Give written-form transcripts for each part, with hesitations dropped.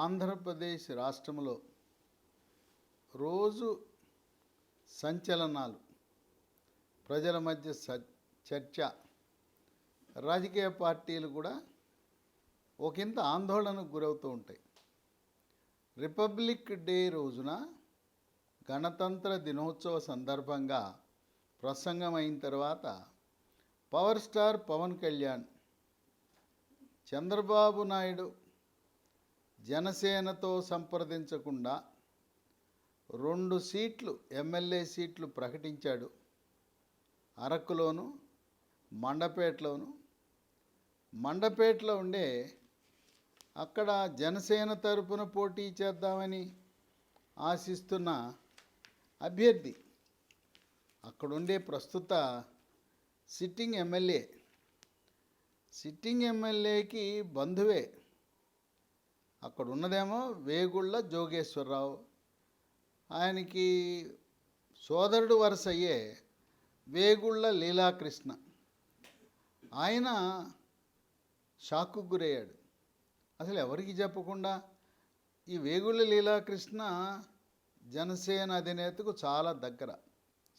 ఆంధ్రప్రదేశ్ రాష్ట్రంలో రోజు సంచలనాలు, ప్రజల మధ్య చర్చ, రాజకీయ పార్టీలు కూడా ఒకంత ఆందోళనకు గురవుతూ ఉంటాయి. రిపబ్లిక్ డే రోజున గణతంత్ర దినోత్సవ సందర్భంగా ప్రసంగం అయిన తర్వాత పవర్ స్టార్ పవన్ కళ్యాణ్ చంద్రబాబు నాయుడు జనసేనతో సంప్రదించకుండా 2 సీట్లు ఎమ్మెల్యే సీట్లు ప్రకటించాడు. అరకులోను మండపేటలో ఉండే అక్కడ జనసేన తరపున పోటీ చేద్దామని ఆశిస్తున్న అభ్యర్థి అక్కడుండే ప్రస్తుత సిట్టింగ్ ఎమ్మెల్యేకి బంధువే. అక్కడ ఉన్నదేమో వేగుళ్ళ జోగేశ్వరరావు, ఆయనకి సోదరుడు వరుస అయ్యే వేగుళ్ళ లీలాకృష్ణ. ఆయన షాక్కు గురయ్యాడు. అసలు ఎవరికి చెప్పకుండా ఈ వేగుళ్ళ లీలాకృష్ణ జనసేన అధినేతకు చాలా దగ్గర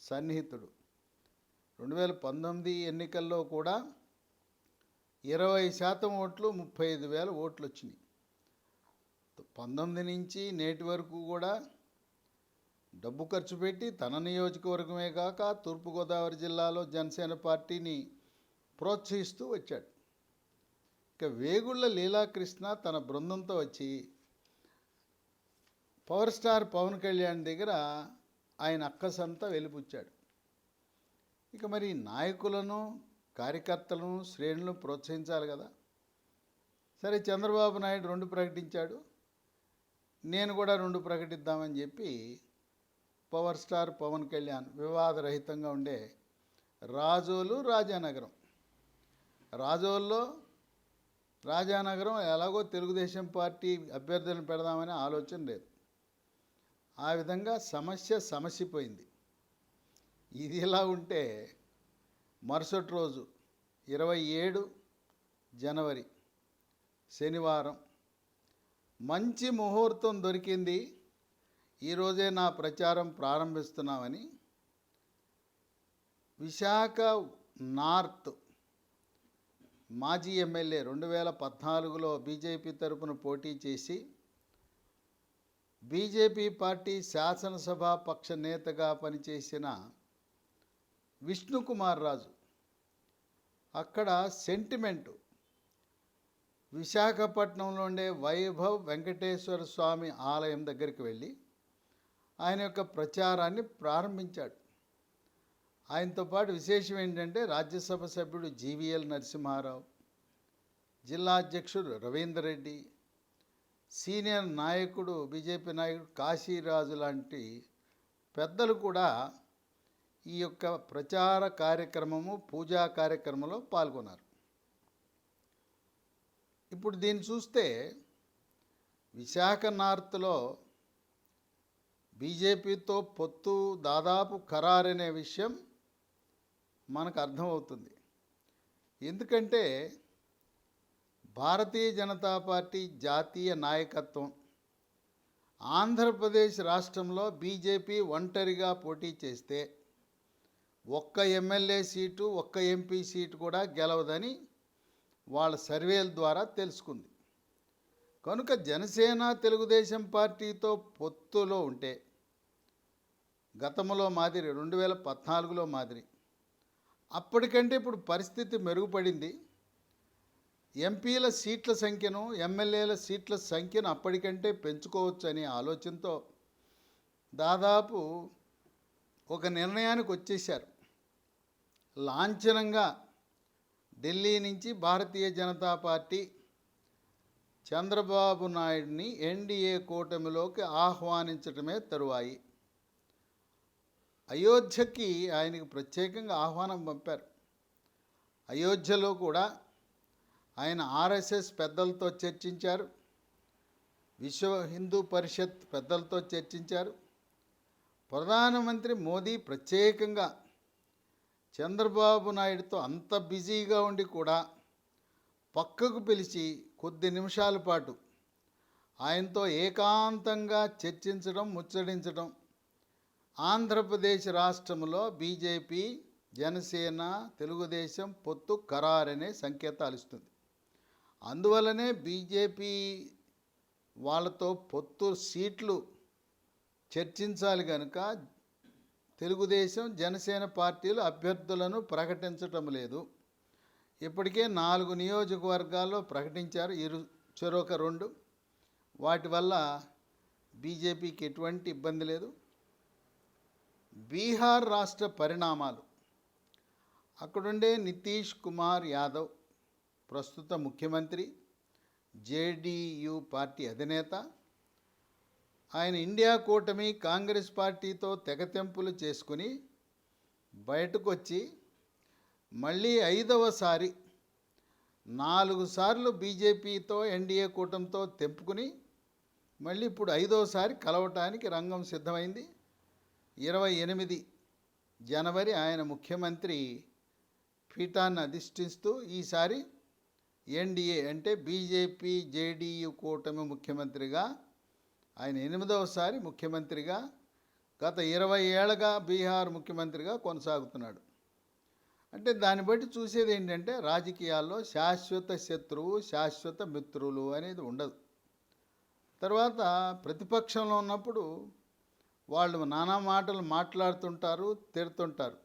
సన్నిహితుడు. 2019 ఎన్నికల్లో కూడా 20% ఓట్లు, 35,000 ఓట్లు వచ్చినాయి. 19 నుంచి నేటి వరకు కూడా డబ్బు ఖర్చు పెట్టి తన నియోజకవర్గమే కాక తూర్పుగోదావరి జిల్లాలో జనసేన పార్టీని ప్రోత్సహిస్తూ వచ్చాడు. ఇక వేగుళ్ళ లీలాకృష్ణ తన బృందంతో వచ్చి పవర్ స్టార్ పవన్ కళ్యాణ్ దగ్గర ఆయన అక్కసంతా వెలిపుచ్చాడు. ఇక మరి నాయకులను, కార్యకర్తలను, శ్రేణులను ప్రోత్సహించాలి కదా. సరే, చంద్రబాబు నాయుడు 2 ప్రకటించాడు, నేను కూడా 2 ప్రకటిద్దామని చెప్పి పవర్ స్టార్ పవన్ కళ్యాణ్ వివాదరహితంగా ఉండే రాజానగరం ఎలాగో తెలుగుదేశం పార్టీ అభ్యర్థులను పెడదామనే ఆలోచన లేదు. ఆ విధంగా సమసిపోయింది. ఇది ఇలా ఉంటే మరుసటి రోజు 27 జనవరి శనివారం మంచి ముహూర్తం దొరికింది, ఈరోజే నా ప్రచారం ప్రారంభిస్తున్నామని విశాఖ నార్త్ మాజీ ఎమ్మెల్యే 2014లో బీజేపీ తరపున పోటీ చేసి బీజేపీ పార్టీ శాసనసభా పక్ష నేతగా పనిచేసిన విష్ణుకుమార్ రాజు అక్కడ సెంటిమెంటు విశాఖపట్నంలో ఉండే వైభవ్ వెంకటేశ్వర స్వామి ఆలయం దగ్గరికి వెళ్ళి ఆయన యొక్క ప్రచారాన్ని ప్రారంభించాడు. ఆయనతో పాటు విశేషం ఏంటంటే రాజ్యసభ సభ్యుడు జీవీఎల్ నరసింహారావు, జిల్లా అధ్యక్షుడు రవీందర్ రెడ్డి, సీనియర్ నాయకుడు బీజేపీ నాయకుడు కాశీరాజు లాంటి పెద్దలు కూడా ఈ యొక్క ప్రచార కార్యక్రమము, పూజా కార్యక్రమంలో పాల్గొన్నారు. ఇప్పుడు దీన్ని చూస్తే విశాఖ నార్త్లో బీజేపీతో పొత్తు దాదాపు ఖరారనే విషయం మనకు అర్థమవుతుంది. ఎందుకంటే భారతీయ జనతా పార్టీ జాతీయ నాయకత్వం ఆంధ్రప్రదేశ్ రాష్ట్రంలో బీజేపీ ఒంటరిగా పోటీ చేస్తే ఒక్క ఎమ్మెల్యే సీటు, ఒక్క ఎంపీ సీటు కూడా గెలవదని వాళ్ళ సర్వేల ద్వారా తెలుసుకుంది. కనుక జనసేన తెలుగుదేశం పార్టీతో పొత్తులో ఉంటే గతంలో మాదిరి 2014లో మాదిరి అప్పటికంటే ఇప్పుడు పరిస్థితి మెరుగుపడింది. ఎంపీల సీట్ల సంఖ్యను, ఎమ్మెల్యేల సీట్ల సంఖ్యను అప్పటికంటే పెంచుకోవచ్చు అనే ఆలోచనతో దాదాపు ఒక నిర్ణయానికి వచ్చేశారు. లాంఛనంగా ఢిల్లీ నుంచి భారతీయ జనతా పార్టీ చంద్రబాబు నాయుడిని ఎన్డీఏ కూటమిలోకి ఆహ్వానించడమే తరువాయి. అయోధ్యకి ఆయనకు ప్రత్యేకంగా ఆహ్వానం పంపారు. అయోధ్యలో కూడా ఆయన ఆర్ఎస్ఎస్ పెద్దలతో చర్చించారు, విశ్వ హిందూ పరిషత్ పెద్దలతో చర్చించారు. ప్రధానమంత్రి మోదీ ప్రత్యేకంగా చంద్రబాబు నాయుడుతో అంత బిజీగా ఉండి కూడా పక్కకు పిలిచి కొద్ది నిమిషాల పాటు ఆయనతో ఏకాంతంగా చర్చించడం, ముచ్చటించడం ఆంధ్రప్రదేశ్ రాష్ట్రంలో బీజేపీ, జనసేన, తెలుగుదేశం పొత్తు ఖరారనే సంకేతాలు ఇస్తుంది. అందువల్లనే బీజేపీ వాళ్ళతో పొత్తు సీట్లు చర్చించాలి కనుక తెలుగుదేశం, జనసేన పార్టీలు అభ్యర్థులను ప్రకటించటం లేదు. ఇప్పటికే 4 నియోజకవర్గాల్లో ప్రకటించారు, చెరొక 2. వాటి వల్ల బీజేపీకి ఎటువంటి ఇబ్బంది లేదు. బీహార్ రాష్ట్ర పరిణామాలు. అక్కడుండే నితీష్ కుమార్ యాదవ్ ప్రస్తుత ముఖ్యమంత్రి, జేడీయూ పార్టీ అధినేత. ఆయన ఇండియా కూటమి కాంగ్రెస్ పార్టీతో తెగతెంపులు చేసుకుని బయటకు వచ్చి మళ్ళీ 5వసారి 4 సార్లు బీజేపీతో ఎన్డీఏ కూటమితో తెంపుకుని మళ్ళీ ఇప్పుడు 5వసారి కలవటానికి రంగం సిద్ధమైంది. 28 జనవరి ఆయన ముఖ్యమంత్రి పీఠాన్ని అధిష్ఠిస్తూ ఈసారి ఎన్డీఏ అంటే బీజేపీ, జేడీయూ కూటమి ముఖ్యమంత్రిగా ఆయన 8వసారి ముఖ్యమంత్రిగా గత 20 ఏళ్ళగా బీహార్ ముఖ్యమంత్రిగా కొనసాగుతున్నాడు. అంటే దాన్ని బట్టి చూసేది ఏంటంటే రాజకీయాల్లో శాశ్వత శత్రువు, శాశ్వత మిత్రులు అనేది ఉండదు. తర్వాత ప్రతిపక్షంలో ఉన్నప్పుడు వాళ్ళు నానా మాటలు మాట్లాడుతుంటారు, తిడుతుంటారు.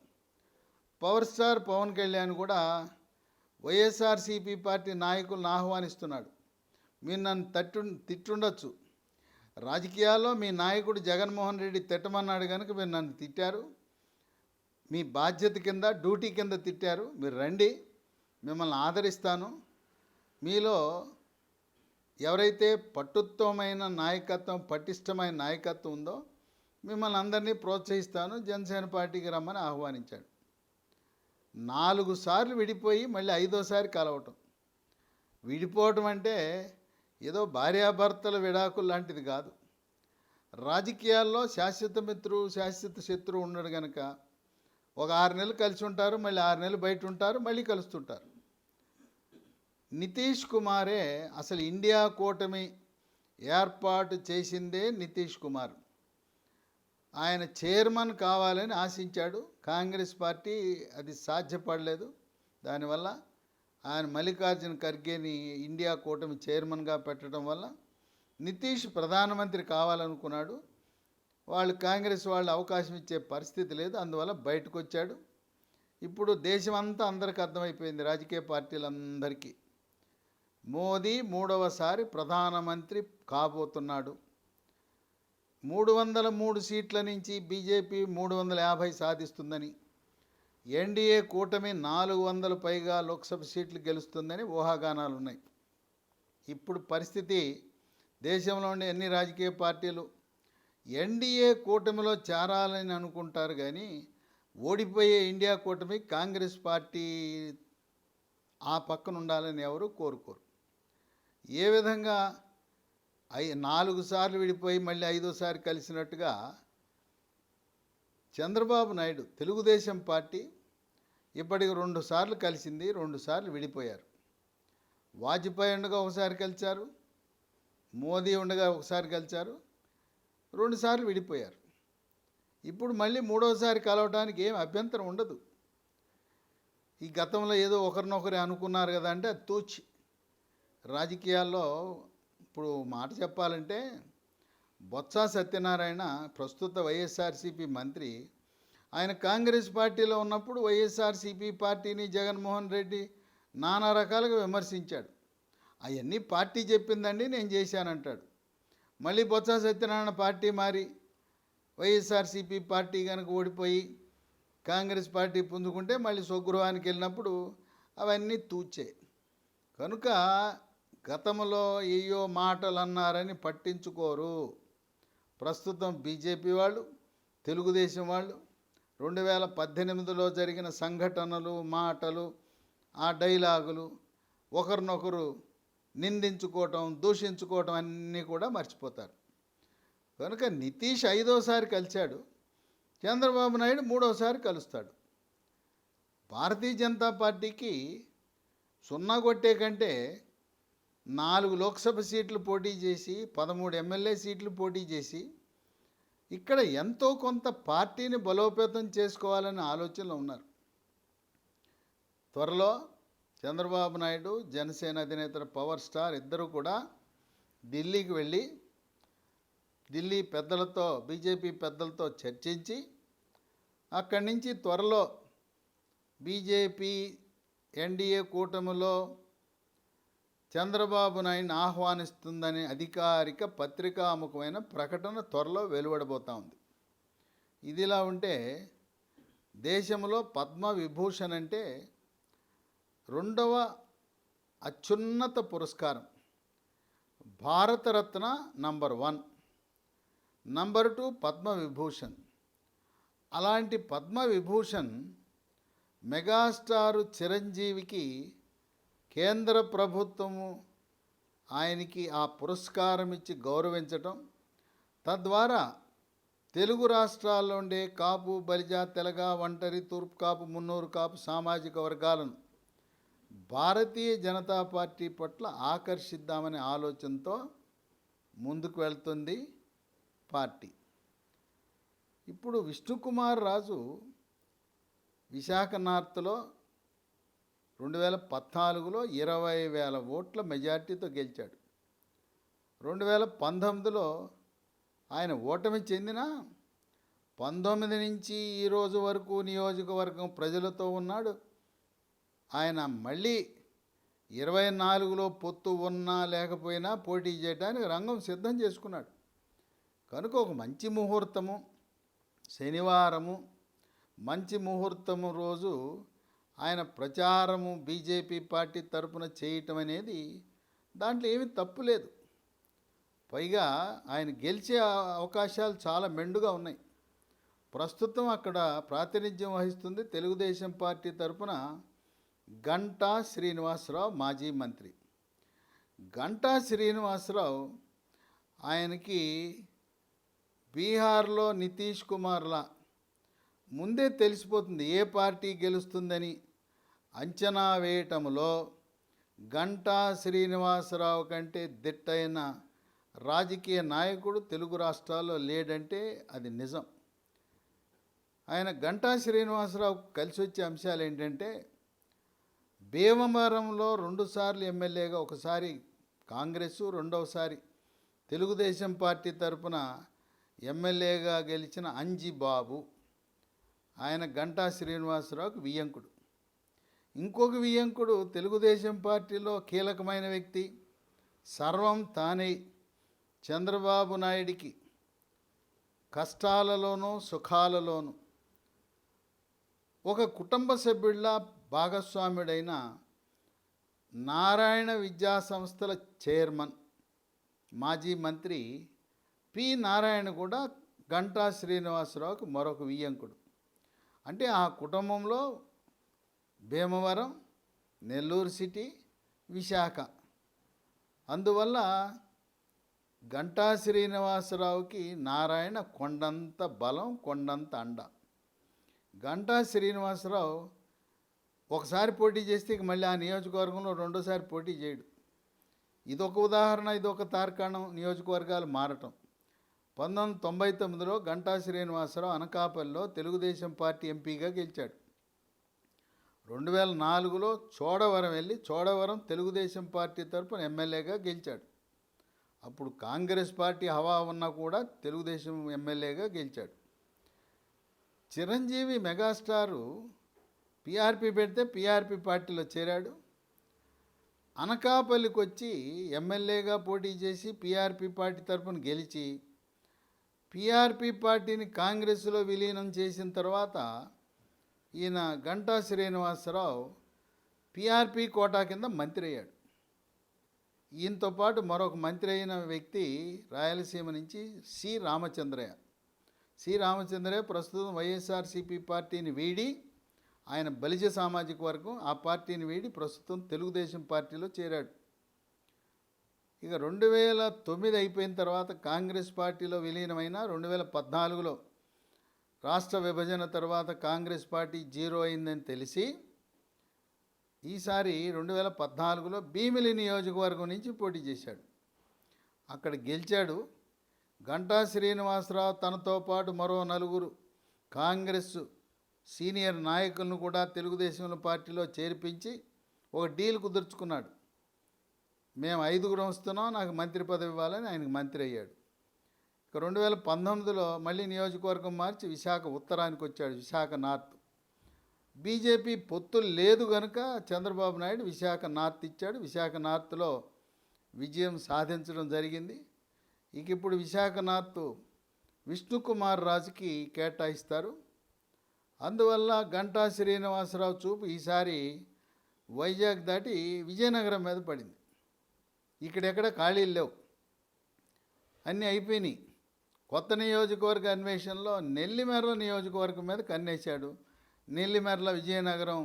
పవర్ స్టార్ పవన్ కళ్యాణ్ కూడా వైఎస్ఆర్సీపీ పార్టీ నాయకులను ఆహ్వానిస్తున్నాడు. మీరు నన్ను తిట్టుండొచ్చు, రాజకీయాల్లో మీ నాయకుడు జగన్మోహన్ రెడ్డి తిట్టమన్నాడు కనుక మీరు నన్ను తిట్టారు, మీ బాధ్యత కింద, డ్యూటీ కింద తిట్టారు, మీరు రండి, మిమ్మల్ని ఆదరిస్తాను. మీలో ఎవరైతే పట్టుత్వమైన నాయకత్వం, పటిష్టమైన నాయకత్వం ఉందో మిమ్మల్ని అందరినీ ప్రోత్సహిస్తాను, జనసేన పార్టీకి రమ్మని ఆహ్వానించాడు. 4 సార్లు విడిపోయి మళ్ళీ 5వసారి కలవటం. విడిపోవటం అంటే ఏదో భార్యాభర్తల విడాకులు లాంటిది కాదు. రాజకీయాల్లో శాశ్వత మిత్రుడు, శాశ్వత శత్రువు ఉన్నాడు కనుక ఒక 6 నెలలు కలిసి ఉంటారు, మళ్ళీ 6 నెలలు బయట ఉంటారు, మళ్ళీ కలుస్తుంటారు. నితీష్ కుమారే అసలు ఇండియా కూటమి ఏర్పాటు చేసిందే నితీష్ కుమార్. ఆయన చైర్మన్ కావాలని ఆశించాడు. కాంగ్రెస్ పార్టీ అది సాధ్యపడలేదు. దానివల్ల ఆయన మల్లికార్జున ఖర్గేని ఇండియా కూటమి చైర్మన్గా పెట్టడం వల్ల నితీష్ ప్రధానమంత్రి కావాలనుకున్నాడు. కాంగ్రెస్ వాళ్ళు అవకాశం ఇచ్చే పరిస్థితి లేదు, అందువల్ల బయటకు వచ్చాడు. ఇప్పుడు దేశమంతా అందరికీ అర్థమైపోయింది, రాజకీయ పార్టీలందరికీ, మోదీ 3వసారి ప్రధానమంత్రి కాబోతున్నాడు. 303 సీట్ల నుంచి బీజేపీ 350 సాధిస్తుందని, ఎన్డీఏ కూటమి 400 పైగా లోక్సభ సీట్లు గెలుస్తుందని ఊహాగానాలు ఉన్నాయి. ఇప్పుడు పరిస్థితి, దేశంలో ఉండే అన్ని రాజకీయ పార్టీలు ఎన్డీఏ కూటమిలో చేరాలని అనుకుంటారు, కానీ ఓడిపోయే ఇండియా కూటమి కాంగ్రెస్ పార్టీ ఆ పక్కన ఉండాలని ఎవరు కోరుకోరు. ఏ విధంగా 4 సార్లు విడిపోయి మళ్ళీ 5వసారి కలిసినట్టుగా చంద్రబాబు నాయుడు తెలుగుదేశం పార్టీ ఇప్పటికి 2 సార్లు కలిసింది, 2 సార్లు విడిపోయారు. వాజ్పేయి ఉండగా ఒకసారి కలిశారు, మోదీ ఉండగా ఒకసారి కలిశారు, 2 సార్లు విడిపోయారు. ఇప్పుడు మళ్ళీ 3వసారి కలవడానికి ఏం అభ్యంతరం ఉండదు. ఈ గతంలో ఏదో ఒకరినొకరు అనుకున్నారు కదా అంటే అది తూచి. రాజకీయాల్లో ఇప్పుడు మాట చెప్పాలంటే బొత్స సత్యనారాయణ ప్రస్తుత వైఎస్ఆర్సీపీ మంత్రి, ఆయన కాంగ్రెస్ పార్టీలో ఉన్నప్పుడు వైఎస్ఆర్సీపీ పార్టీని జగన్మోహన్ రెడ్డి నానా రకాలుగా విమర్శించాడు. అవన్నీ పార్టీ చెప్పిందండి, నేను చేశానంటాడు. మళ్ళీ బొత్స సత్యనారాయణ పార్టీ మారి వైఎస్ఆర్సీపీ పార్టీ కనుక ఓడిపోయి కాంగ్రెస్ పార్టీ పుంజుకుంటే మళ్ళీ స్వగృహానికి వెళ్ళినప్పుడు అవన్నీ తూచే. కనుక గతంలో ఏయో మాటలు అన్నారని పట్టించుకోరు. ప్రస్తుతం బీజేపీ వాళ్ళు, తెలుగుదేశం వాళ్ళు 2018లో జరిగిన సంఘటనలు, మాటలు, ఆ డైలాగులు, ఒకరినొకరు నిందించుకోవటం, దూషించుకోవటం అన్నీ కూడా మర్చిపోతారు. కనుక నితీష్ 5వసారి కలిశాడు, చంద్రబాబు నాయుడు 3వసారి కలుస్తాడు. భారతీయ జనతా పార్టీకి 0 కొట్టే కంటే 4 లోక్సభ సీట్లు పోటీ చేసి 13 ఎమ్మెల్యే సీట్లు పోటీ చేసి ఇక్కడ ఎంతో కొంత పార్టీని బలోపేతం చేసుకోవాలనే ఆలోచనలో ఉన్నారు. త్వరలో చంద్రబాబు నాయుడు, జనసేన అధినేత పవర్ స్టార్ ఇద్దరు కూడా ఢిల్లీకి వెళ్ళి ఢిల్లీ పెద్దలతో, బీజేపీ పెద్దలతో చర్చించి అక్కడి నుంచి త్వరలో బీజేపీ ఎన్డీఏ కూటమిలో చంద్రబాబు నాయుడిని ఆహ్వానిస్తుందని అధికారిక పత్రికాముఖమైన ప్రకటన త్వరలో వెలువడబోతూ ఉంది. ఇదిలా ఉంటే దేశంలో పద్మవిభూషణ్ అంటే 2వ అత్యున్నత పురస్కారం. Bharat Ratna number 1, number 2 Padma Vibhushan. అలాంటి పద్మవిభూషణ్ మెగాస్టారు చిరంజీవికి కేంద్ర ప్రభుత్వము ఆయనకి ఆ పురస్కారం ఇచ్చి గౌరవించటం, తద్వారా తెలుగు రాష్ట్రాల్లో ఉండే కాపు, బలిజ, తెలగ, ఒంటరి, తూర్పు కాపు, మున్నూరు కాపు సామాజిక వర్గాలను భారతీయ జనతా పార్టీ పట్ల ఆకర్షిద్దామనే ఆలోచనతో ముందుకు వెళ్తుంది పార్టీ. ఇప్పుడు విష్ణుకుమార్ రాజు విశాఖ నార్త్లో 2014లో 20,000 ఓట్ల మెజార్టీతో గెలిచాడు. 2019లో ఆయన ఓటమి చెందిన 19 నుంచి ఈ రోజు వరకు నియోజకవర్గం ప్రజలతో ఉన్నాడు. ఆయన మళ్ళీ 24లో పొత్తు ఉన్నా లేకపోయినా పోటీ చేయడానికి రంగం సిద్ధం చేసుకున్నాడు. కనుక ఒక మంచి ముహూర్తము, శనివారము మంచి ముహూర్తము రోజు ఆయన ప్రచారము బీజేపీ పార్టీ తరపున చేయటం అనేది దాంట్లో ఏమీ తప్పు లేదు. పైగా ఆయన గెలిచే అవకాశాలు చాలా మెండుగా ఉన్నాయి. ప్రస్తుతం అక్కడ ప్రాతినిధ్యం వహిస్తుంది తెలుగుదేశం పార్టీ తరపున గంటా శ్రీనివాసరావు, మాజీ మంత్రి. గంటా శ్రీనివాసరావు ఆయనకి బీహార్లో నితీష్ కుమార్లా ముందే తెలిసిపోతుంది ఏ పార్టీ గెలుస్తుందని. అంచనా వేయటంలో గంటా శ్రీనివాసరావు కంటే దిట్టైన రాజకీయ నాయకుడు తెలుగు రాష్ట్రాల్లో లేడంటే అది నిజం. ఆయన గంటా శ్రీనివాసరావు కలిసి వచ్చే అంశాలు ఏంటంటే, భీమవరంలో 2 సార్లు ఎమ్మెల్యేగా, ఒకసారి కాంగ్రెస్, రెండవసారి తెలుగుదేశం పార్టీ తరపున ఎమ్మెల్యేగా గెలిచిన అంజిబాబు, ఆయన గంటా శ్రీనివాసరావుకి వియ్యంకుడు. ఇంకొక వియ్యంకుడు తెలుగుదేశం పార్టీలో కీలకమైన వ్యక్తి, సర్వం తానే చంద్రబాబు నాయుడికి కష్టాలలోనూ సుఖాలలోనూ ఒక కుటుంబ సభ్యుడిలా భాగస్వామ్యుడైన నారాయణ విద్యా సంస్థల చైర్మన్, మాజీ మంత్రి పి నారాయణ కూడా గంటా శ్రీనివాసరావుకు మరొక వియ్యంకుడు. అంటే ఆ కుటుంబంలో భీమవరం, నెల్లూరు సిటీ, విశాఖ. అందువల్ల గంటా శ్రీనివాసరావుకి నారాయణ కొండంత బలం, కొండంత అండ. గంటా శ్రీనివాసరావు ఒకసారి పోటీ చేస్తే ఇక మళ్ళీ ఆ నియోజకవర్గంలో రెండోసారి పోటీ చేయడు. ఇదొక ఉదాహరణ, ఇదొక తార్కాణం నియోజకవర్గాలు మారటం. 1999లో గంటా శ్రీనివాసరావు అనకాపల్లిలో తెలుగుదేశం పార్టీ ఎంపీగా గెలిచాడు. 2004లో చోడవరం వెళ్ళి చోడవరం తెలుగుదేశం పార్టీ తరపున ఎమ్మెల్యేగా గెలిచాడు. అప్పుడు కాంగ్రెస్ పార్టీ హవా ఉన్నా కూడా తెలుగుదేశం ఎమ్మెల్యేగా గెలిచాడు. చిరంజీవి మెగాస్టారు పీఆర్పీ పెడితే పీఆర్పీ పార్టీలో చేరాడు. అనకాపల్లికి వచ్చి ఎమ్మెల్యేగా పోటీ చేసి పీఆర్పీ పార్టీ తరపున గెలిచి పీఆర్పీ పార్టీని కాంగ్రెస్లో విలీనం చేసిన తర్వాత ఈయన గంటా శ్రీనివాసరావు పీఆర్పీ కోటా కింద మంత్రి అయ్యాడు. ఈయనతో పాటు మరొక మంత్రి అయిన వ్యక్తి రాయలసీమ నుంచి సి రామచంద్రయ్య. సి రామచంద్రయ్య ప్రస్తుతం వైఎస్ఆర్సీపీ పార్టీని వీడి, ఆయన బలిజ సామాజిక వర్గం, ఆ పార్టీని వీడి ప్రస్తుతం తెలుగుదేశం పార్టీలో చేరాడు. ఇక 2009 అయిపోయిన తర్వాత కాంగ్రెస్ పార్టీలో విలీనమైన 2014లో రాష్ట్ర విభజన తర్వాత కాంగ్రెస్ పార్టీ జీరో అయిందని తెలిసి ఈసారి 2014లో భీమిలి నియోజకవర్గం నుంచి పోటీ చేశాడు. అక్కడ గెలిచాడు. గంటా శ్రీనివాసరావు తనతో పాటు మరో నలుగురు కాంగ్రెస్ సీనియర్ నాయకులను కూడా తెలుగుదేశం పార్టీలో చేర్పించి ఒక డీల్ కుదుర్చుకున్నాడు. మేము 5గురం వస్తున్నాం, నాకు మంత్రి పదవి ఇవ్వాలని ఆయనకు మంత్రి అయ్యాడు. ఇక 2019లో మళ్ళీ నియోజకవర్గం మార్చి విశాఖ ఉత్తరానికి వచ్చాడు, విశాఖ నార్త్. బీజేపీ పొత్తు లేదు కనుక చంద్రబాబు నాయుడు విశాఖ నార్త్ ఇచ్చాడు. విశాఖ నార్త్లో విజయం సాధించడం జరిగింది. ఇక ఇప్పుడు విశాఖ నార్త్ విష్ణుకుమార్ రాజుకి కేటాయిస్తారు. అందువల్ల గంటా శ్రీనివాసరావు చూపు ఈసారి వైజాగ్ దాటి విజయనగరం మీద పడింది. ఇక్కడెక్కడ ఖాళీలు లేవు, అన్నీ అయిపోయినాయి. కొత్త నియోజకవర్గ అన్వేషణలో నెల్లిమర్ల నియోజకవర్గం మీద కన్నేశాడు. నెల్లిమర్ల విజయనగరం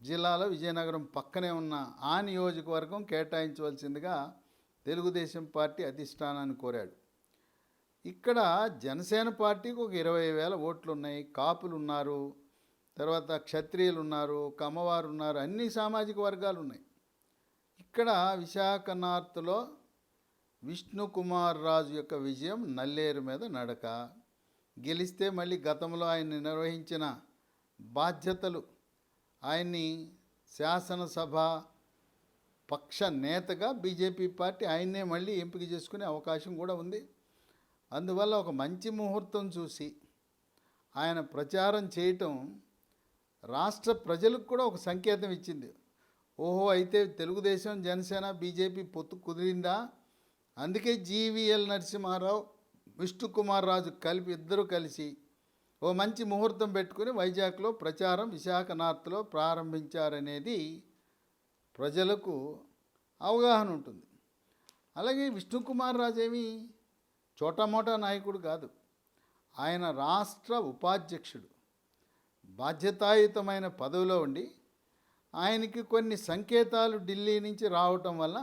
జిల్లాలో విజయనగరం పక్కనే ఉన్న ఆ నియోజకవర్గం కేటాయించవలసిందిగా తెలుగుదేశం పార్టీ అధిష్టానాన్ని కోరాడు. ఇక్కడ జనసేన పార్టీకి ఒక 20,000 ఓట్లు ఉన్నాయి. కాపులు ఉన్నారు, తర్వాత క్షత్రియులు ఉన్నారు, కమ్మవారు ఉన్నారు, అన్ని సామాజిక వర్గాలు ఉన్నాయి. ఇక్కడ విశాఖ నార్త్లో విష్ణుకుమార్ రాజు యొక్క విజయం నల్లేరు మీద నడక. గెలిస్తే మళ్ళీ గతంలో ఆయన నిర్వహించిన బాధ్యతలు, ఆయన్ని శాసనసభ పక్ష నేతగా బీజేపీ పార్టీ ఆయన్నే మళ్ళీ ఎంపిక చేసుకునే అవకాశం కూడా ఉంది. అందువల్ల ఒక మంచి ముహూర్తం చూసి ఆయన ప్రచారం చేయటం రాష్ట్ర ప్రజలకు కూడా ఒక సంకేతం ఇచ్చింది. ఓహో, అయితే తెలుగుదేశం జనసేన బీజేపీ పొత్తు కుదిరిందా, అందుకే జీవీఎల్ నరసింహారావు విష్ణుకుమార్ రాజు ఇద్దరు కలిసి ఓ మంచి ముహూర్తం పెట్టుకుని వైజాగ్లో ప్రచారం విశాఖ నార్త్లో ప్రారంభించారనేది ప్రజలకు అవగాహన ఉంటుంది. అలాగే విష్ణుకుమార్ రాజు ఏమీ చోటామోటా నాయకుడు కాదు. ఆయన రాష్ట్ర ఉపాధ్యక్షుడు, బాధ్యతాయుతమైన పదవిలో ఉండి ఆయనకి కొన్ని సంకేతాలు ఢిల్లీ నుంచి రావటం వల్ల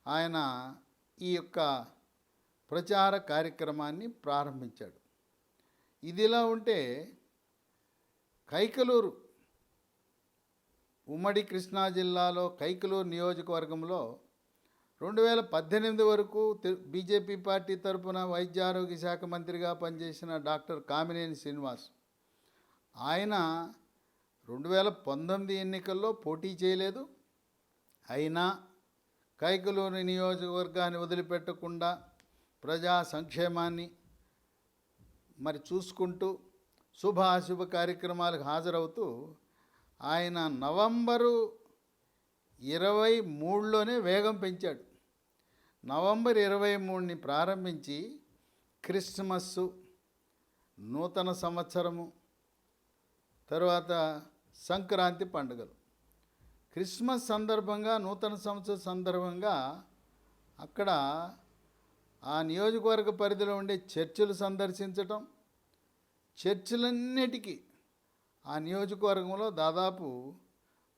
ఆయన ఈ యొక్క ప్రచార కార్యక్రమాన్ని ప్రారంభించాడు. ఇదిలా ఉంటే కైకలూరు, ఉమ్మడి కృష్ణా జిల్లాలో కైకలూరు నియోజకవర్గంలో 2018 వరకు బీజేపీ పార్టీ తరఫున వైద్య ఆరోగ్య శాఖ మంత్రిగా పనిచేసిన డాక్టర్ కామినేని శ్రీనివాస్, ఆయన 2019 ఎన్నికల్లో పోటీ చేయలేదు. అయినా కైకలూరు నియోజకవర్గాన్ని వదిలిపెట్టకుండా ప్రజా సంక్షేమాన్ని మరి చూసుకుంటూ శుభాశుభ కార్యక్రమాలకు హాజరవుతూ ఆయన నవంబరు 23లోనే వేగం పెంచాడు. నవంబర్ 23ని ప్రారంభించి క్రిస్మస్సు, నూతన సంవత్సరము, తర్వాత సంక్రాంతి పండుగలు, క్రిస్మస్ సందర్భంగా, నూతన సంవత్సరం సందర్భంగా అక్కడ ఆ నియోజకవర్గ పరిధిలో ఉండే చర్చిలు సందర్శించటం, చర్చిలన్నిటికీ ఆ నియోజకవర్గంలో దాదాపు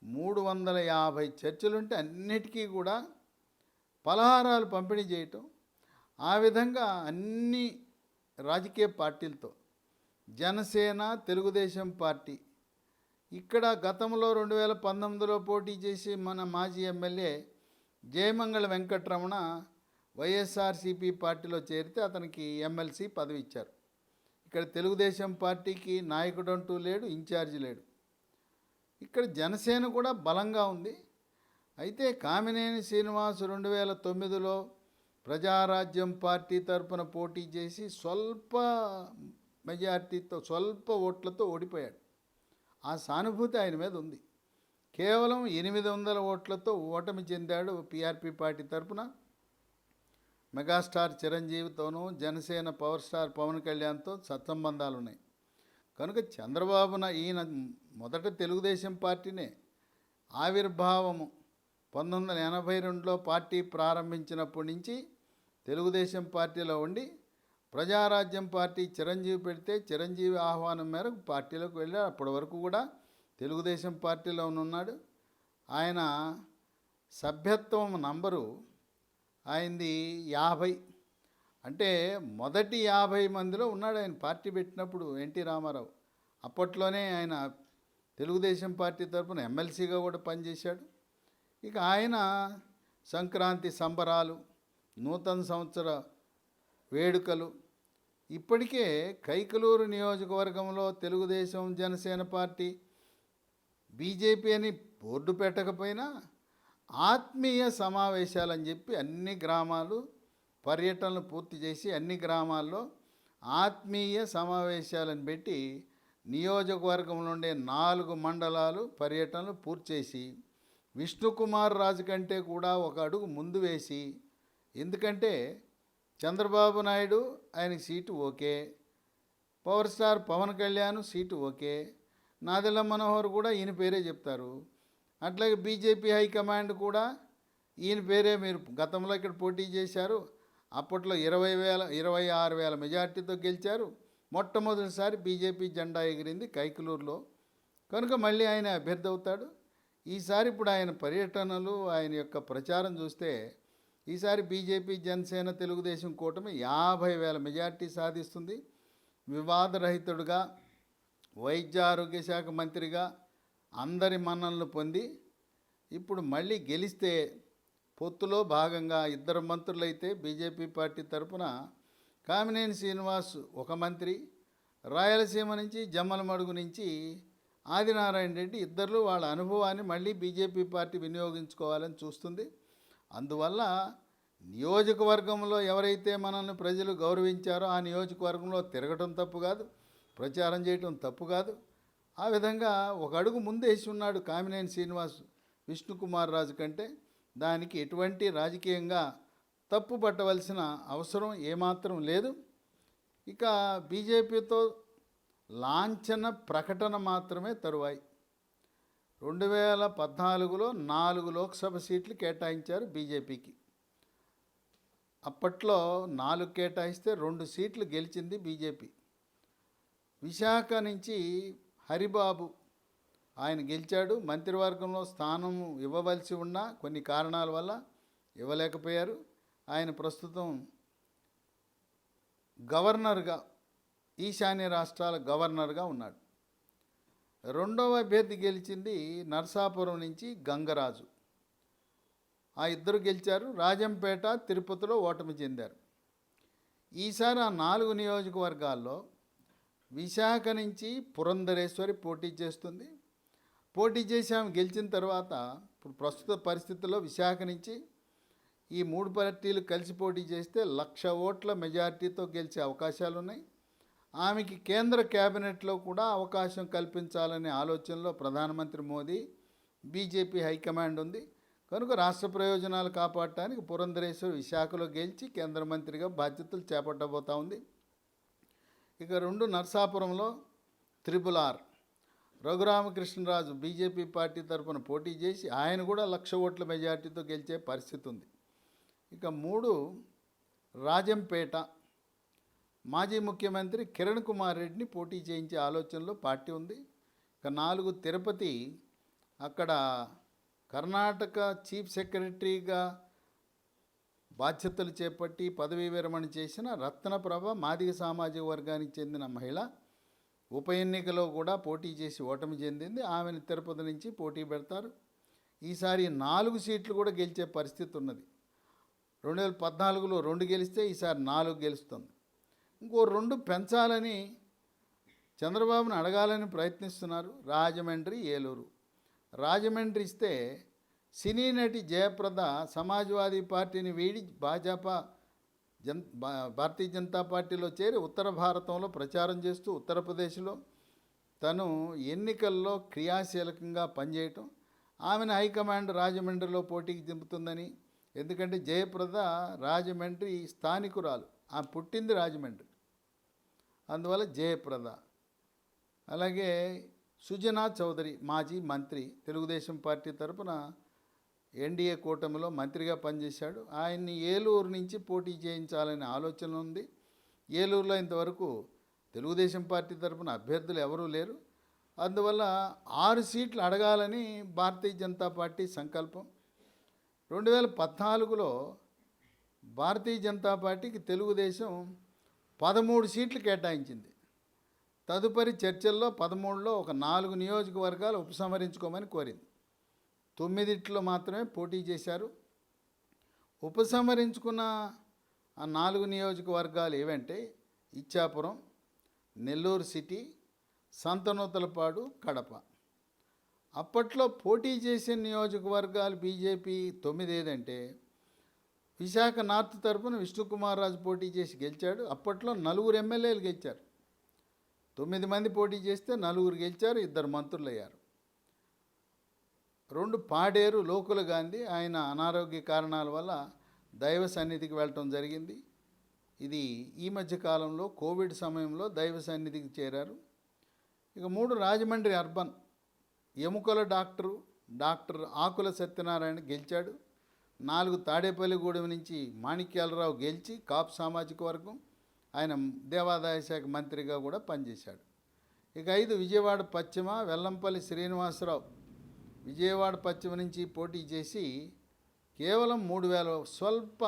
350 చర్చిలుంటే అన్నిటికీ కూడా పలహారాలు పంపిణీ చేయటం. ఆ విధంగా అన్ని రాజకీయ పార్టీలతో జనసేన, తెలుగుదేశం పార్టీ, ఇక్కడ గతంలో 2019లో పోటీ చేసి మన మాజీ ఎమ్మెల్యే జయమంగళ వెంకటరమణ వైఎస్ఆర్సీపీ పార్టీలో చేరితే అతనికి ఎమ్మెల్సీ పదవి ఇచ్చారు. ఇక్కడ తెలుగుదేశం పార్టీకి నాయకుడు అంటూ లేడు, ఇన్ఛార్జి లేడు. ఇక్కడ జనసేన కూడా బలంగా ఉంది. అయితే కామినేని శ్రీనివాస్ 2009లో ప్రజారాజ్యం పార్టీ తరపున పోటీ చేసి స్వల్ప మెజార్టీతో, స్వల్ప ఓట్లతో ఓడిపోయాడు. ఆ సానుభూతి ఆయన మీద ఉంది. కేవలం 800 ఓట్లతో ఓటమి చెందాడు. పీఆర్పీ పార్టీ తరపున మెగాస్టార్ చిరంజీవితోనూ, జనసేన పవర్ స్టార్ పవన్ కళ్యాణ్తో సత్సంబంధాలు ఉన్నాయి కనుక చంద్రబాబున ఈయన మొదట తెలుగుదేశం పార్టీనే ఆవిర్భావము 1982లో పార్టీ ప్రారంభించినప్పటి నుంచి తెలుగుదేశం పార్టీలో ఉండి ప్రజారాజ్యం పార్టీ చిరంజీవి పెడితే చిరంజీవి ఆహ్వానం మేరకు పార్టీలోకి వెళ్ళాడు. అప్పటి వరకు కూడా తెలుగుదేశం పార్టీలో ఉన్నాడు. ఆయన సభ్యత్వం నంబరు ఆయనది 50. అంటే మొదటి 50 మందిలో ఉన్నాడు ఆయన పార్టీ పెట్టినప్పుడు. ఎన్టీ రామారావు అప్పట్లోనే ఆయన తెలుగుదేశం పార్టీ తరఫున ఎమ్మెల్సీగా కూడా పనిచేశాడు. ఇక ఆయన సంక్రాంతి సంబరాలు, నూతన సంవత్సర వేడుకలు, ఇప్పటికే కైకలూరు నియోజకవర్గంలో తెలుగుదేశం, జనసేన పార్టీ, బీజేపీ అని బోర్డు పెట్టకపోయినా ఆత్మీయ సమావేశాలని చెప్పి అన్ని గ్రామాలు పర్యటనలు పూర్తి చేసి అన్ని గ్రామాల్లో ఆత్మీయ సమావేశాలను పెట్టి నియోజకవర్గంలో ఉండే 4 మండలాలు పర్యటనలు పూర్తి చేసి విష్ణుకుమార్ రాజు కంటే కూడా ఒక అడుగు ముందు వేసి, ఎందుకంటే చంద్రబాబు నాయుడు ఆయనకి seat okay, power star Pawan Kalyan seat okay, Nadendla Manohar కూడా ఈయన పేరే చెప్తారు. అట్లాగే బీజేపీ హైకమాండ్ కూడా ఈయన పేరే, మీరు గతంలో ఇక్కడ పోటీ చేశారు, అప్పట్లో 26,000 మెజార్టీతో గెలిచారు, మొట్టమొదటిసారి బీజేపీ జెండా ఎగిరింది కైకలూరులో, కనుక మళ్ళీ ఆయన అభ్యర్థి అవుతాడు. ఈసారి ఇప్పుడు ఆయన పర్యటనలు, ఆయన యొక్క ప్రచారం చూస్తే ఈసారి బీజేపీ, జనసేన, తెలుగుదేశం కూటమి 50,000 మెజార్టీ సాధిస్తుంది. వివాదరహితుడుగా, వైద్య ఆరోగ్య శాఖ మంత్రిగా అందరి మన్ననలు పొంది ఇప్పుడు మళ్ళీ గెలిస్తే పొత్తులో భాగంగా 2 మంత్రులైతే బీజేపీ పార్టీ తరఫున కామినేని శ్రీనివాస్ ఒక మంత్రి, రాయలసీమ నుంచి జమ్మలమడుగు నుంచి ఆదినారాయణ రెడ్డి ఇద్దరు వాళ్ళ అనుభవాన్ని మళ్ళీ బీజేపీ పార్టీ వినియోగించుకోవాలని చూస్తుంది. అందువల్ల నియోజకవర్గంలో ఎవరైతే మనల్ని ప్రజలు గౌరవించారో ఆ నియోజకవర్గంలో తిరగటం తప్పు కాదు, ప్రచారం చేయటం తప్పు కాదు. ఆ విధంగా ఒక అడుగు ముందేసి ఉన్నాడు కామినేని శ్రీనివాస్ విష్ణుకుమార్ రాజు కంటే. దానికి ఎటువంటి రాజకీయంగా తప్పు పట్టవలసిన అవసరం ఏమాత్రం లేదు. ఇక బీజేపీతో లాంఛన ప్రకటన మాత్రమే తరువాయి. 2014లో 4 లోక్సభ సీట్లు కేటాయించారు బీజేపీకి. అప్పట్లో 4 కేటాయిస్తే 2 సీట్లు గెలిచింది బీజేపీ. విశాఖ నుంచి హరిబాబు ఆయన గెలిచాడు. మంత్రివర్గంలో స్థానం ఇవ్వవలసి ఉన్న కొన్ని కారణాల వల్ల ఇవ్వలేకపోయారు. ఆయన ప్రస్తుతం గవర్నర్గా, ఈశాన్య రాష్ట్రాల గవర్నర్గా ఉన్నాడు. రెండవ అభ్యర్థి గెలిచింది నర్సాపురం నుంచి గంగరాజు. ఆ ఇద్దరు గెలిచారు. రాజంపేట, తిరుపతిలో ఓటమి చెందారు. ఈసారి ఆ 4 నియోజకవర్గాల్లో విశాఖ నుంచి పురంధరేశ్వరి పోటీ చేస్తుంది. పోటీ చేసి ఆమె గెలిచిన తర్వాత ఇప్పుడు ప్రస్తుత పరిస్థితుల్లో విశాఖ నుంచి ఈ 3 పార్టీలు కలిసి పోటీ చేస్తే 1,00,000 ఓట్ల మెజార్టీతో గెలిచే అవకాశాలు ఉన్నాయి. ఆమెకి కేంద్ర కేబినెట్లో కూడా అవకాశం కల్పించాలనే ఆలోచనలో ప్రధానమంత్రి మోదీ, బీజేపీ హైకమాండ్ ఉంది. కనుక రాష్ట్ర ప్రయోజనాలు కాపాడటానికి పురంధరేశ్వరి విశాఖలో గెలిచి కేంద్ర మంత్రిగా బాధ్యతలు చేపట్టబోతా ఉంది. ఇక 2 నర్సాపురంలో RRR రఘురామకృష్ణరాజు బీజేపీ పార్టీ తరఫున పోటీ చేసి ఆయన కూడా 1,00,000 ఓట్ల మెజార్టీతో గెలిచే పరిస్థితి ఉంది. ఇక 3 రాజంపేట మాజీ ముఖ్యమంత్రి కిరణ్ కుమార్ రెడ్డిని పోటీ చేయించే ఆలోచనలో పార్టీ ఉంది. ఇక 4 తిరుపతి, అక్కడ కర్ణాటక చీఫ్ సెక్రటరీగా బాధ్యతలు చేపట్టి పదవీ విరమణ చేసిన రత్నప్రభ మాదిగ సామాజిక వర్గానికి చెందిన మహిళ ఉప ఎన్నికలో కూడా పోటీ చేసి ఓటమి చెందింది. ఆమెను తిరుపతి నుంచి పోటీ పెడతారు. ఈసారి 4 సీట్లు కూడా గెలిచే పరిస్థితి ఉన్నది. 2014లో 2 గెలిస్తే ఈసారి 4 గెలుస్తుంది. ఇంకో 2 పెంచాలని చంద్రబాబును అడగాలని ప్రయత్నిస్తున్నారు. రాజమండ్రి, ఏలూరు. రాజమండ్రి ఇస్తే సినీ నటి జయప్రద సమాజ్వాదీ పార్టీని వీడి భారతీయ జనతా పార్టీలో చేరి ఉత్తర భారతంలో ప్రచారం చేస్తూ ఉత్తరప్రదేశ్లో తను ఎన్నికల్లో క్రియాశీలకంగా పనిచేయటం, ఆమెను హైకమాండ్ రాజమండ్రిలో పోటీకి దింపుతుందని. ఎందుకంటే జయప్రద రాజమండ్రి స్థానికురాలు, ఆమె పుట్టింది రాజమండ్రి, అందువల్ల జయప్రద. అలాగే సుజనా చౌదరి మాజీ మంత్రి, తెలుగుదేశం పార్టీ తరఫున ఎన్డీఏ కూటమిలో మంత్రిగా పనిచేశాడు. ఆయన్ని ఏలూరు నుంచి పోటీ చేయించాలనే ఆలోచన ఉంది. ఏలూరులో ఇంతవరకు తెలుగుదేశం పార్టీ తరఫున అభ్యర్థులు ఎవరూ లేరు. అందువల్ల 6 సీట్లు అడగాలని భారతీయ జనతా పార్టీ సంకల్పం. 2014లో భారతీయ జనతా పార్టీకి తెలుగుదేశం 13 సీట్లు కేటాయించింది. తదుపరి చర్చల్లో 13లో ఒక 4 నియోజకవర్గాలు ఉపసంహరించుకోమని కోరింది. 9 మాత్రమే పోటీ చేశారు. ఉపసంహరించుకున్న ఆ 4 నియోజకవర్గాలు ఏవంటే ఇచ్చాపురం, నెల్లూరు సిటీ, సంతనూతలపాడు, కడప. అప్పట్లో పోటీ చేసిన నియోజకవర్గాలు బీజేపీ 9 ఏదంటే విశాఖ నార్త్ తరపున విష్ణుకుమార్ రాజు పోటీ చేసి గెలిచాడు. అప్పట్లో 4 ఎమ్మెల్యేలు గెలిచారు. 9 మంది పోటీ చేస్తే 4 గెలిచారు, 2 మంత్రులు అయ్యారు. 2 పాడేరు లోకుల గాంధీ, ఆయన అనారోగ్య కారణాల వల్ల దైవ సన్నిధికి వెళ్ళటం జరిగింది. ఇది ఈ మధ్య కాలంలో కోవిడ్ సమయంలో దైవ సన్నిధికి చేరారు. ఇక 3 రాజమండ్రి అర్బన్, ఎముకల డాక్టర్ ఆకుల సత్యనారాయణ గెలిచాడు. 4 తాడేపల్లిగూడెం నుంచి మాణిక్యాలరావు గెలిచి కాపు సామాజిక వర్గం, ఆయన దేవాదాయ శాఖ మంత్రిగా కూడా పనిచేశాడు. ఇక 5 విజయవాడ పశ్చిమ, వెల్లంపల్లి శ్రీనివాసరావు విజయవాడ పశ్చిమ నుంచి పోటీ చేసి కేవలం 3000 స్వల్ప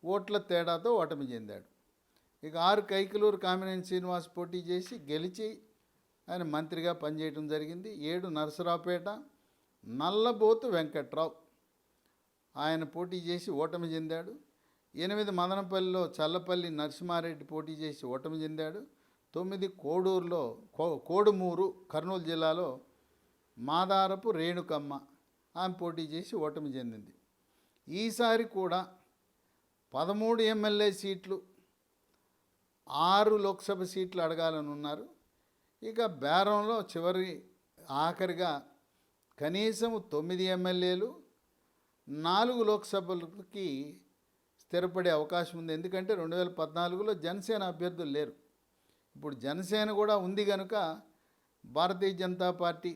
ఓట్ల తేడాతో ఓటమి చెందాడు. ఇక 6 కైకలూరు కామినేని శ్రీనివాస్ పోటీ చేసి గెలిచి ఆయన మంత్రిగా పనిచేయడం జరిగింది. 7 నరసరావుపేట, నల్లబోతు వెంకట్రావు, ఆయన పోటీ చేసి ఓటమి చెందాడు. 8 మదనపల్లిలో చల్లపల్లి నరసింహారెడ్డి పోటీ చేసి ఓటమి చెందాడు. 9 కోడుమూరు కర్నూలు జిల్లాలో మాదారపు రేణుకమ్మ, ఆమె పోటీ చేసి ఓటమి చెందింది. ఈసారి కూడా 13 ఎమ్మెల్యే సీట్లు, 6 లోక్సభ సీట్లు అడగాలని ఉన్నారు. ఇక బేరంలో ఆఖరిగా కనీసం 9 ఎమ్మెల్యేలు, 4 లోక్సభలకి స్థిరపడే అవకాశం ఉంది. ఎందుకంటే 2014లో జనసేన అభ్యర్థులు లేరు. ఇప్పుడు జనసేన కూడా ఉంది కనుక భారతీయ జనతా పార్టీ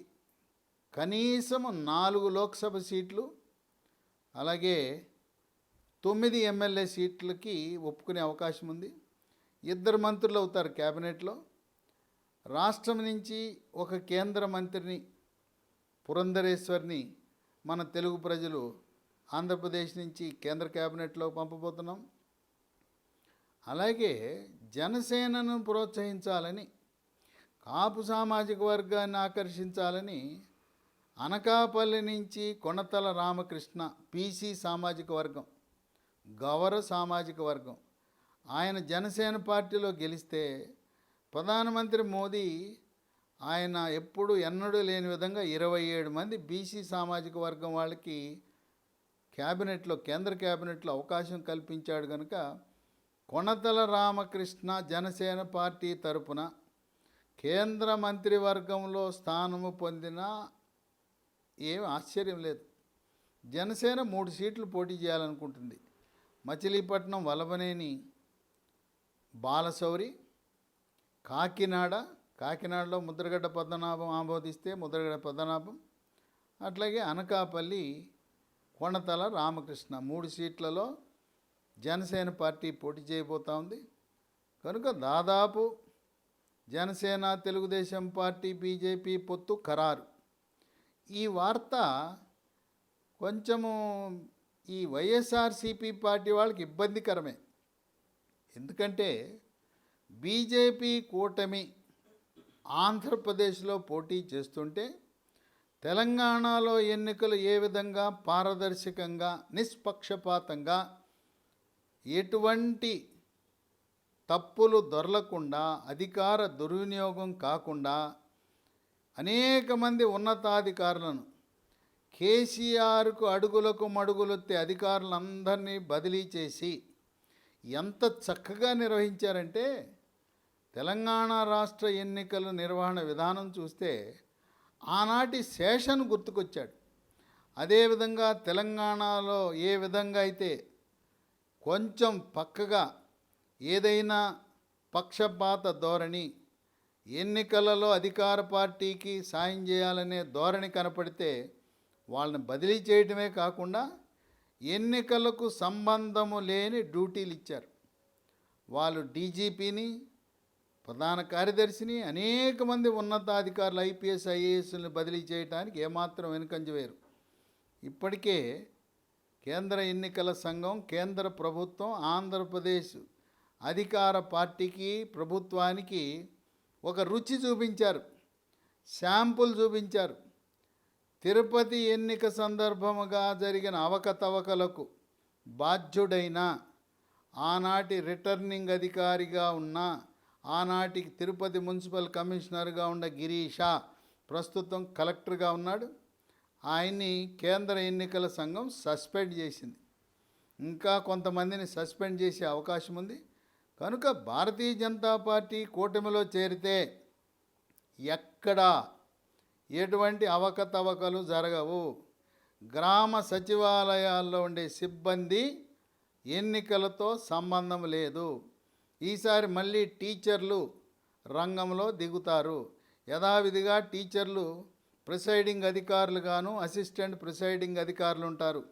కనీసం 4 లోక్సభ సీట్లు అలాగే 9 ఎమ్మెల్యే సీట్లకి ఒప్పుకునే అవకాశం ఉంది. 2 మంత్రులు అవుతారు క్యాబినెట్లో. రాష్ట్రం నుంచి ఒక కేంద్ర మంత్రిని, పురంధరేశ్వర్ని మన తెలుగు ప్రజలు ఆంధ్రప్రదేశ్ నుంచి కేంద్ర క్యాబినెట్లో పంపబోతున్నాం. అలాగే జనసేనను ప్రోత్సహించాలని, కాపు సామాజిక వర్గాన్ని ఆకర్షించాలని అనకాపల్లి నుంచి కొణతల రామకృష్ణ, పీసీ సామాజిక వర్గం, గౌర సామాజిక వర్గం, ఆయన జనసేన పార్టీలో గెలిస్తే ప్రధానమంత్రి మోదీ ఆయన ఎన్నడూ లేని విధంగా 27 మంది బీసీ సామాజిక వర్గం వాళ్ళకి కేంద్ర క్యాబినెట్లో అవకాశం కల్పించాడు కనుక కొణతల రామకృష్ణ జనసేన పార్టీ తరపున కేంద్ర మంత్రివర్గంలో స్థానము పొందినా ఏం ఆశ్చర్యం లేదు. జనసేన 3 సీట్లు పోటీ చేయాలనుకుంటుంది. మచిలీపట్నం వలభనేని బాలశౌరి, కాకినాడలో ముద్రగడ్డ పద్మనాభం ఆమోదిస్తే ముద్రగడ్డ పద్మనాభం, అట్లాగే అనకాపల్లి కొణతల రామకృష్ణ 3 సీట్లలో జనసేన పార్టీ పోటీ చేయబోతూ ఉంది. కనుక దాదాపు జనసేన, తెలుగుదేశం పార్టీ, బీజేపీ పొత్తు ఖరారు. ఈ వార్త కొంచెము ఈ వైఎస్ఆర్సీపీ పార్టీ వాళ్ళకి ఇబ్బందికరమే. ఎందుకంటే బీజేపీ కూటమి ఆంధ్రప్రదేశ్లో పోటీ చేస్తుంటే తెలంగాణలో ఎన్నికలు ఏ విధంగా పారదర్శకంగా, నిష్పక్షపాతంగా, ఎటువంటి తప్పులు దొరలకుండా, అధికార దుర్వినియోగం కాకుండా అనేక మంది ఉన్నతాధికారులను కేసీఆర్కు అడుగులకు మడుగులొత్తే అధికారులందరినీ బదిలీ చేసి ఎంత చక్కగా నిర్వహించారంటే తెలంగాణ రాష్ట్ర ఎన్నికల నిర్వహణ విధానం చూస్తే ఆనాటి శేషన్ గుర్తుకొచ్చాడు. అదేవిధంగా తెలంగాణలో ఏ విధంగా అయితే కొంచెం పక్కగా ఏదైనా పక్షపాత ధోరణి, ఎన్నికలలో అధికార పార్టీకి సాయం చేయాలనే ధోరణి కనపడితే వాళ్ళని బదిలీ చేయడమే కాకుండా ఎన్నికలకు సంబంధము లేని డ్యూటీలు ఇచ్చారు. వాళ్ళు డీజీపీని, ప్రధాన కార్యదర్శిని, అనేక మంది ఉన్నతాధికారులు ఐపీఎస్, ఐఏఎస్ని బదిలీ చేయడానికి ఏమాత్రం వెనుకంజ వేరు. ఇప్పటికే కేంద్ర ఎన్నికల సంఘం, కేంద్ర ప్రభుత్వం ఆంధ్రప్రదేశ్ అధికార పార్టీకి, ప్రభుత్వానికి ఒక రుచి చూపించారు, శాంపుల్ చూపించారు. తిరుపతి ఎన్నిక సందర్భముగా జరిగిన అవకతవకలకు బాధ్యుడైన ఆనాటి రిటర్నింగ్ అధికారిగా ఉన్న ఆనాటి తిరుపతి మున్సిపల్ కమిషనర్గా ఉన్న గిరీష ప్రస్తుతం కలెక్టర్గా ఉన్నాడు. ఆయన్ని కేంద్ర ఎన్నికల సంఘం సస్పెండ్ చేసింది. ఇంకా కొంతమందిని సస్పెండ్ చేసే అవకాశం ఉంది. కనుక భారతీయ జనతా పార్టీ కూటమిలో చేరితే ఎక్కడా ఎటువంటి అవకతవకలు జరగవు. గ్రామ సచివాలయాల్లో ఉండే సిబ్బంది ఎన్నికలతో సంబంధం లేదు. ఈసారి మళ్ళీ టీచర్లు రంగంలో దిగుతారు. యథావిధిగా టీచర్లు ప్రిసైడింగ్ అధికారులుగాను అసిస్టెంట్ ప్రిసైడింగ్ అధికారులు ఉంటారు.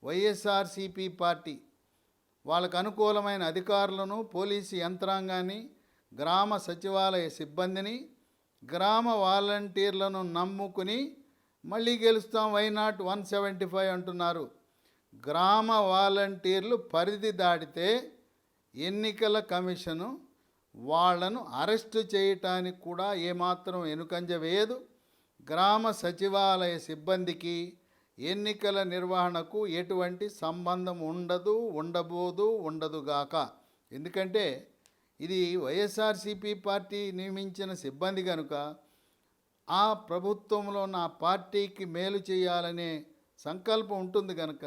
వైఎస్ఆర్సీపీ పార్టీ వాళ్ళకు అనుకూలమైన అధికారులను, పోలీసు యంత్రాంగాన్ని, గ్రామ సచివాలయ సిబ్బందిని, గ్రామ వాలంటీర్లను నమ్ముకుని మళ్ళీ గెలుస్తాం, వై నాట్ 175 అంటున్నారు. గ్రామ వాలంటీర్లు పరిధి దాటితే ఎన్నికల కమిషను వాళ్లను అరెస్టు చేయటానికి కూడా ఏమాత్రం వెనుకంజ వేయదు. గ్రామ సచివాలయ సిబ్బందికి ఎన్నికల నిర్వహణకు ఎటువంటి సంబంధం ఉండదు, ఉండబోదు, ఉండదుగాక. ఎందుకంటే ఇది వైఎస్ఆర్సీపీ పార్టీ నియమించిన సిబ్బంది కనుక ఆ ప్రభుత్వంలో నా పార్టీకి మేలు చేయాలనే సంకల్పం ఉంటుంది కనుక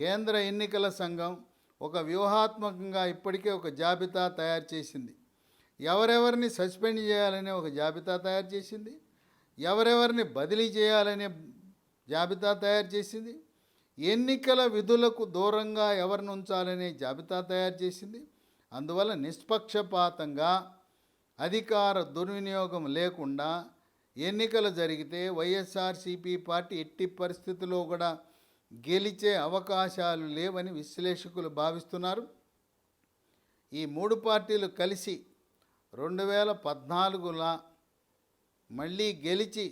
కేంద్ర ఎన్నికల సంఘం ఒక వ్యూహాత్మకంగా ఇప్పటికే ఒక జాబితా తయారు చేసింది. ఎవరెవరిని సస్పెండ్ చేయాలనే ఒక జాబితా తయారు చేసింది, ఎవరెవరిని బదిలీ చేయాలనే జాబితా తయారు చేసింది, ఎన్నికల విధులకు దూరంగా ఎవరిని ఉంచాలనే జాబితా తయారు చేసింది. అందువల్ల నిష్పక్షపాతంగా అధికార దుర్వినియోగం లేకుండా ఎన్నికలు జరిగితే వైఎస్ఆర్సీపీ పార్టీ ఎట్టి పరిస్థితుల్లో కూడా గెలిచే అవకాశాలు లేవని విశ్లేషకులు భావిస్తున్నారు. ఈ మూడు పార్టీలు కలిసి 2014లా మళ్ళీ గెలిచి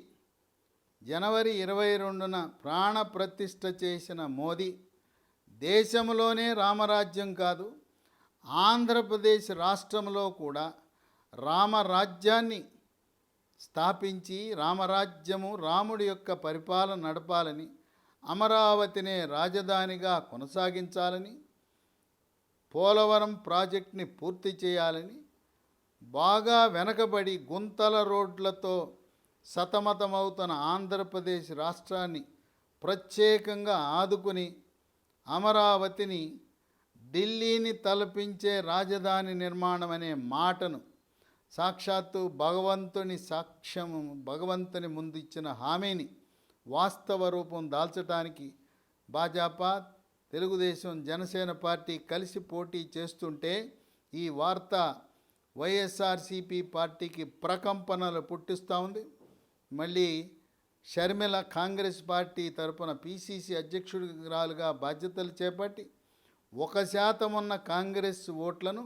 జనవరి 22న ప్రాణ ప్రతిష్ఠ చేసిన మోదీ దేశంలోనే రామరాజ్యం కాదు, ఆంధ్రప్రదేశ్ రాష్ట్రంలో కూడా రామరాజ్యాన్ని స్థాపించి రామరాజ్యము, రాముడి యొక్క పరిపాలన నడపాలని, అమరావతినే రాజధానిగా కొనసాగించాలని, పోలవరం ప్రాజెక్టుని పూర్తి చేయాలని, బాగా వెనకబడి గుంతల రోడ్లతో సతమతమవుతున్న ఆంధ్రప్రదేశ్ రాష్ట్రాన్ని ప్రత్యేకంగా ఆదుకుని అమరావతిని ఢిల్లీని తలపించే రాజధాని నిర్మాణం అనే మాటను సాక్షాత్తు భగవంతుని ముందు ఇచ్చిన హామీని వాస్తవ రూపం దాల్చడానికి భాజపా, తెలుగుదేశం, జనసేన పార్టీ కలిసి పోటీ చేస్తుంటే ఈ వార్త వైఎస్ఆర్సీపీ పార్టీకి ప్రకంపనలు పుట్టిస్తూ ఉంది. మళ్ళీ షర్మిల కాంగ్రెస్ పార్టీ తరపున పీసీసీ అధ్యక్షురాలుగా బాధ్యతలు చేపట్టి 1% ఉన్న కాంగ్రెస్ ఓట్లను,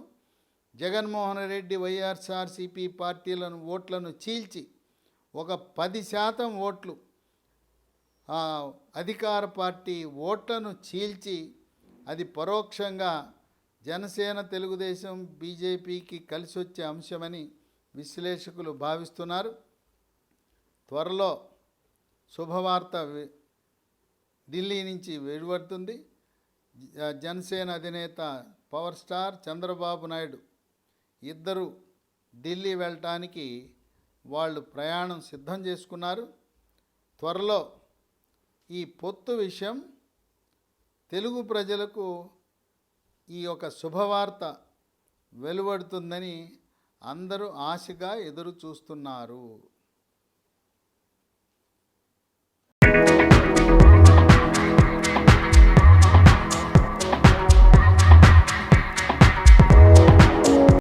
జగన్మోహన్ రెడ్డి వైఎస్ఆర్సీపీ పార్టీలను ఓట్లను చీల్చి ఒక 10% ఓట్లు అధికార పార్టీ ఓట్లను చీల్చి అది పరోక్షంగా జనసేన, తెలుగుదేశం, బీజేపీకి కలిసి వచ్చే అంశమని విశ్లేషకులు భావిస్తున్నారు. త్వరలో శుభవార్త ఢిల్లీ నుంచి వెలువడుతుంది. జనసేన అధినేత పవర్ స్టార్ చంద్రబాబు నాయుడు ఇద్దరు ఢిల్లీ వెళ్ళటానికి వాళ్ళు ప్రయాణం సిద్ధం చేసుకున్నారు. త్వరలో ఈ పొత్తు విషయం తెలుగు ప్రజలకు ఈ యొక్క శుభవార్త వెలువడుతుందని అందరూ ఆశగా ఎదురు చూస్తున్నారు.